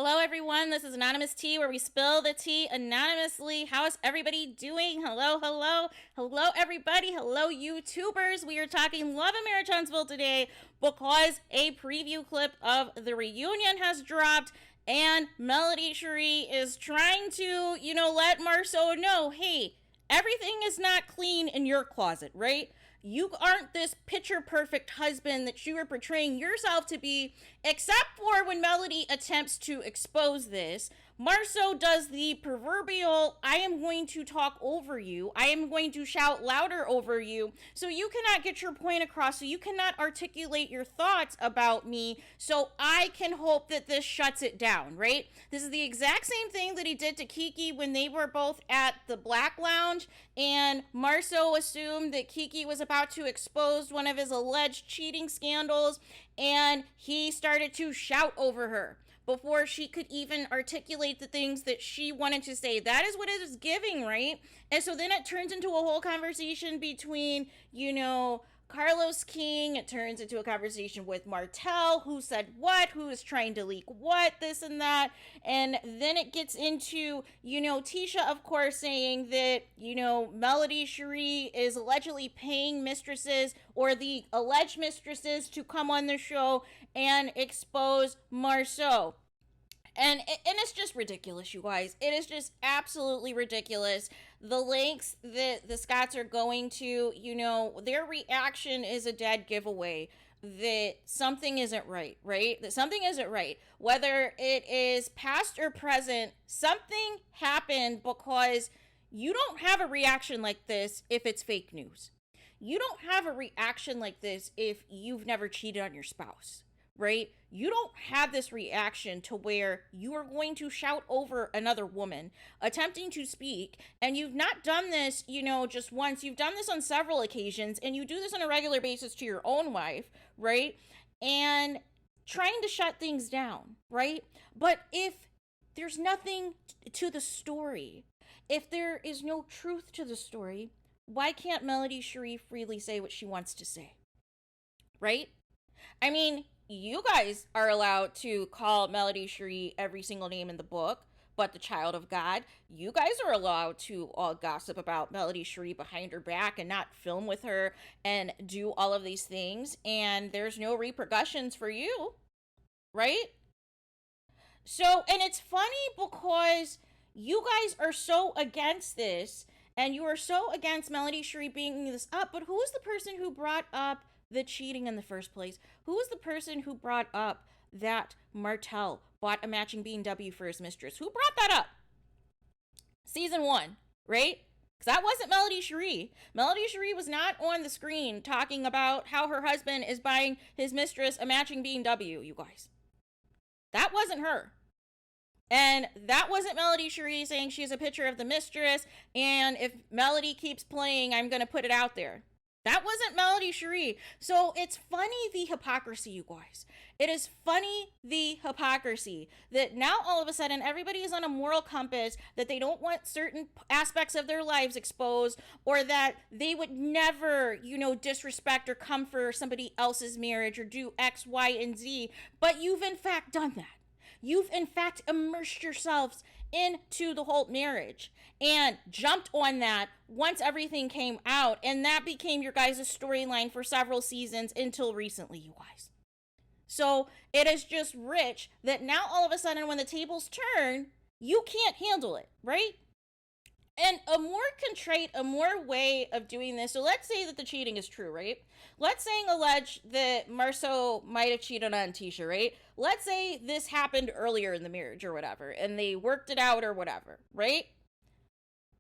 Hello, everyone. This is Anonymous Tea, where we spill the tea anonymously. How is everybody doing? Hello, everybody. Hello, YouTubers. We are talking Love in Marichantsville today because a preview clip of the reunion has dropped, and Melody Shari is trying to, let Marsau know, hey, everything is not clean in your closet, right? You aren't this picture perfect husband that you are portraying yourself to be, except for when Melody attempts to expose this. Marsau does the proverbial, I am going to talk over you. I am going to shout louder over you. So you cannot get your point across. So you cannot articulate your thoughts about me. So I can hope that this shuts it down, right? This is the exact same thing that he did to Kiki when they were both at the Black Lounge. And Marsau assumed that Kiki was about to expose one of his alleged cheating scandals. And he started to shout over her before she could even articulate the things that she wanted to say. That is what it is giving, right? And so then it turns into a whole conversation between, Carlos King. It turns into a conversation with Martell, who said what, who is trying to leak what, this and that. And then it gets into, Tisha, of course, saying that, Melody Shari is allegedly paying mistresses or the alleged mistresses to come on the show and expose Marsau. And it's just ridiculous, you guys. It is just absolutely ridiculous. The lengths that the Scotts are going to, their reaction is a dead giveaway that something isn't right? That something isn't right. Whether it is past or present, something happened, because you don't have a reaction like this if it's fake news. You don't have a reaction like this if you've never cheated on your spouse. Right? You don't have this reaction to where you are going to shout over another woman attempting to speak. And you've not done this, just once. You've done this on several occasions, and you do this on a regular basis to your own wife, right? And trying to shut things down, right? But if there's nothing to the story, if there is no truth to the story, why can't Melody Shari freely say what she wants to say? Right? I mean, you guys are allowed to call Melody Shari every single name in the book, but the child of God, you guys are allowed to all gossip about Melody Shari behind her back and not film with her and do all of these things, and there's no repercussions for you, right? So, and it's funny because you guys are so against this, and you are so against Melody Shari bringing this up, but who is the person who brought up the cheating in the first place? Who was the person who brought up that Martell bought a matching BMW for his mistress? Who brought that up? Season 1, right? Because that wasn't Melody Shari. Melody Shari was not on the screen talking about how her husband is buying his mistress a matching BMW, you guys. That wasn't her. And that wasn't Melody Shari saying she's a picture of the mistress, and if Melody keeps playing, I'm going to put it out there. That wasn't Melody Shari. So it's funny, the hypocrisy, you guys. It is funny, the hypocrisy, that now all of a sudden everybody is on a moral compass that they don't want certain aspects of their lives exposed, or that they would never, disrespect or come for somebody else's marriage or do X, Y, and Z. But you've in fact done that. You've in fact immersed yourselves into the whole marriage and jumped on that once everything came out, and that became your guys' storyline for several seasons until recently, you guys. So it is just rich that now all of a sudden when the tables turn, you can't handle it, right? And a more way of doing this. So let's say that the cheating is true, right? Let's say allege that Marsau might have cheated on Tisha, right? Let's say this happened earlier in the marriage or whatever, and they worked it out or whatever, right?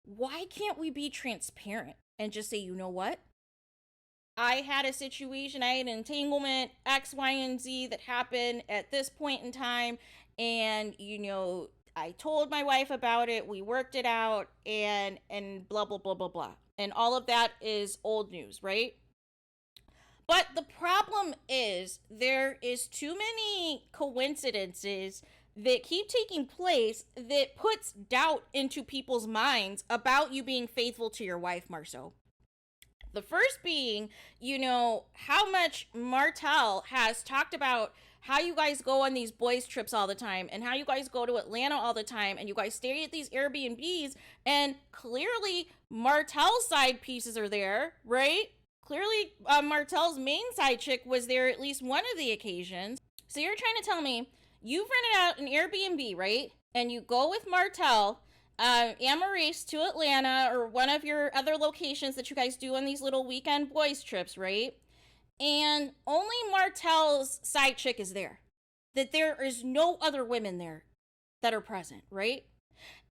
Why can't we be transparent and just say, you know what? I had a situation, I had an entanglement, X, Y, and Z that happened at this point in time, and, I told my wife about it, we worked it out, and blah, blah, blah, blah, blah. And all of that is old news, right? But the problem is there is too many coincidences that keep taking place that puts doubt into people's minds about you being faithful to your wife, Marsau. The first being, how much Martell has talked about how you guys go on these boys trips all the time and how you guys go to Atlanta all the time and you guys stay at these Airbnbs, and clearly Martell's side pieces are there, right? Clearly Martell's main side chick was there at least one of the occasions. So you're trying to tell me you've rented out an Airbnb, right? And you go with Martell and Maurice to Atlanta or one of your other locations that you guys do on these little weekend boys trips, right? And only Martell's side chick is there. That there is no other women there that are present, right?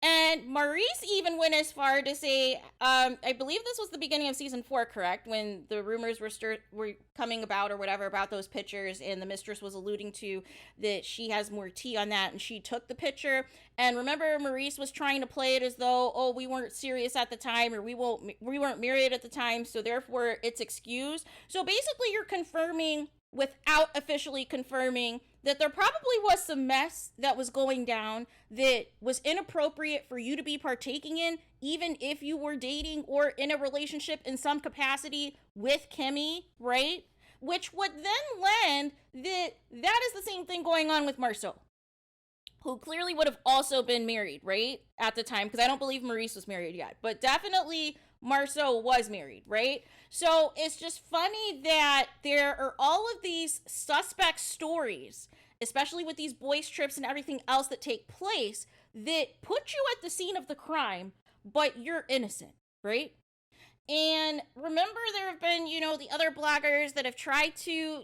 And Maurice even went as far to say, I believe this was the beginning of season 4, correct? When the rumors were coming about or whatever about those pictures, and the mistress was alluding to that she has more tea on that, and she took the picture. And remember, Maurice was trying to play it as though, oh, we weren't serious at the time, or we weren't married at the time, so therefore it's excused. So basically, you're confirming without officially confirming that there probably was some mess that was going down that was inappropriate for you to be partaking in, even if you were dating or in a relationship in some capacity with Kimmy, right? Which would then lend that is the same thing going on with Marsau, who clearly would have also been married, right? At the time, because I don't believe Maurice was married yet, but definitely Marsau was married, right? So it's just funny that there are all of these suspect stories, especially with these boys trips and everything else that take place, that put you at the scene of the crime, but you're innocent, right? And remember, there have been, the other bloggers that have tried to,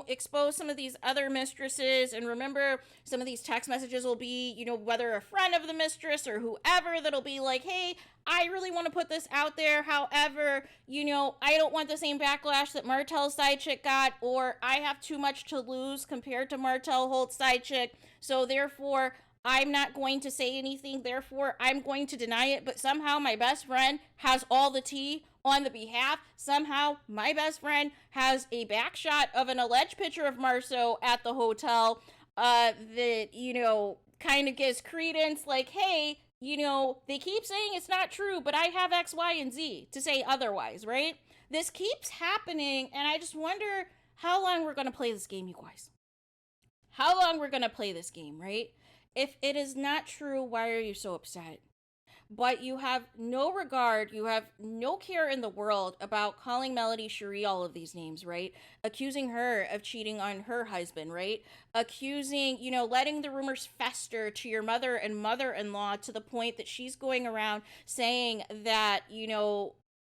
expose some of these other mistresses. And remember, some of these text messages will be, whether a friend of the mistress or whoever, that'll be like, hey, I really want to put this out there. However, I don't want the same backlash that Martell's side chick got, or I have too much to lose compared to Martell Holt's side chick. So therefore, I'm not going to say anything, therefore I'm going to deny it, but somehow my best friend has all the tea on the behalf. Somehow my best friend has a back shot of an alleged picture of Marsau at the hotel that, kind of gives credence, like, hey, they keep saying it's not true, but I have X, Y, and Z to say otherwise, right? This keeps happening, and I just wonder how long we're going to play this game, you guys. How long we're going to play this game, right? If it is not true, why are you so upset? But you have no regard, you have no care in the world about calling Melody Shari all of these names, right? Accusing her of cheating on her husband, right? Accusing, letting the rumors fester to your mother and mother-in-law to the point that she's going around saying that,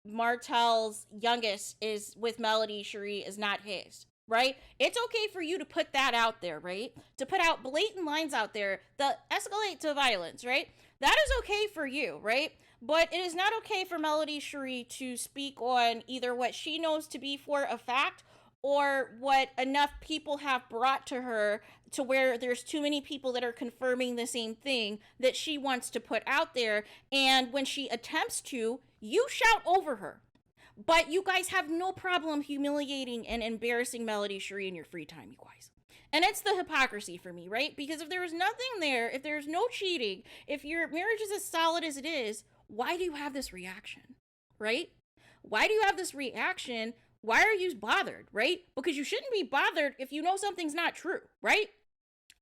Martell's youngest is with Melody Shari is not his. Right? It's okay for you to put that out there, right? To put out blatant lines out there that escalate to violence, right? That is okay for you, right? But it is not okay for Melody Shari to speak on either what she knows to be for a fact or what enough people have brought to her to where there's too many people that are confirming the same thing that she wants to put out there. And when she attempts to, you shout over her. But you guys have no problem humiliating and embarrassing Melody Shari in your free time, you guys. And it's the hypocrisy for me, right? Because if there was nothing there, if there's no cheating, if your marriage is as solid as it is, why do you have this reaction, right? Why do you have this reaction? Why are you bothered, right? Because you shouldn't be bothered if you know something's not true, right?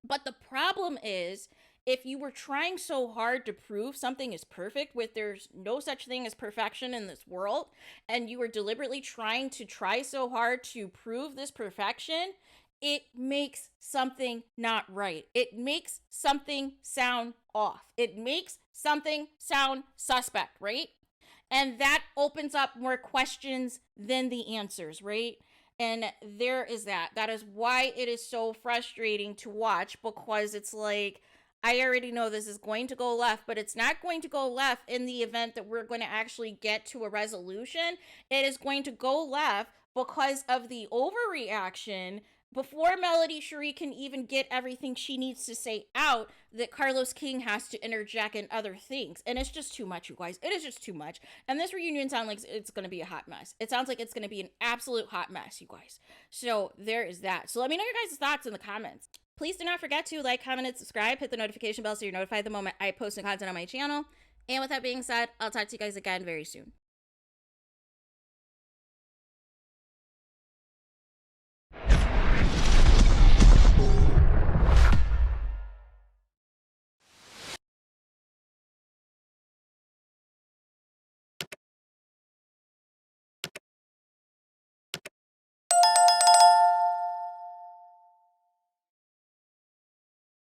But the problem is, if you were trying so hard to prove something is perfect, with there's no such thing as perfection in this world, and you were deliberately trying to try so hard to prove this perfection, it makes something not right. It makes something sound off. It makes something sound suspect, right? And that opens up more questions than the answers, right? And there is that. That is why it is so frustrating to watch, because it's like, I already know this is going to go left, but it's not going to go left in the event that we're going to actually get to a resolution. It is going to go left because of the overreaction before Melody Shari can even get everything she needs to say out, that Carlos King has to interject in other things. And it's just too much, you guys. It is just too much. And this reunion sounds like it's going to be a hot mess. It sounds like it's going to be an absolute hot mess, you guys. So there is that. So let me know your guys' thoughts in the comments. Please do not forget to like, comment, and subscribe. Hit the notification bell so you're notified the moment I post new content on my channel. And with that being said, I'll talk to you guys again very soon.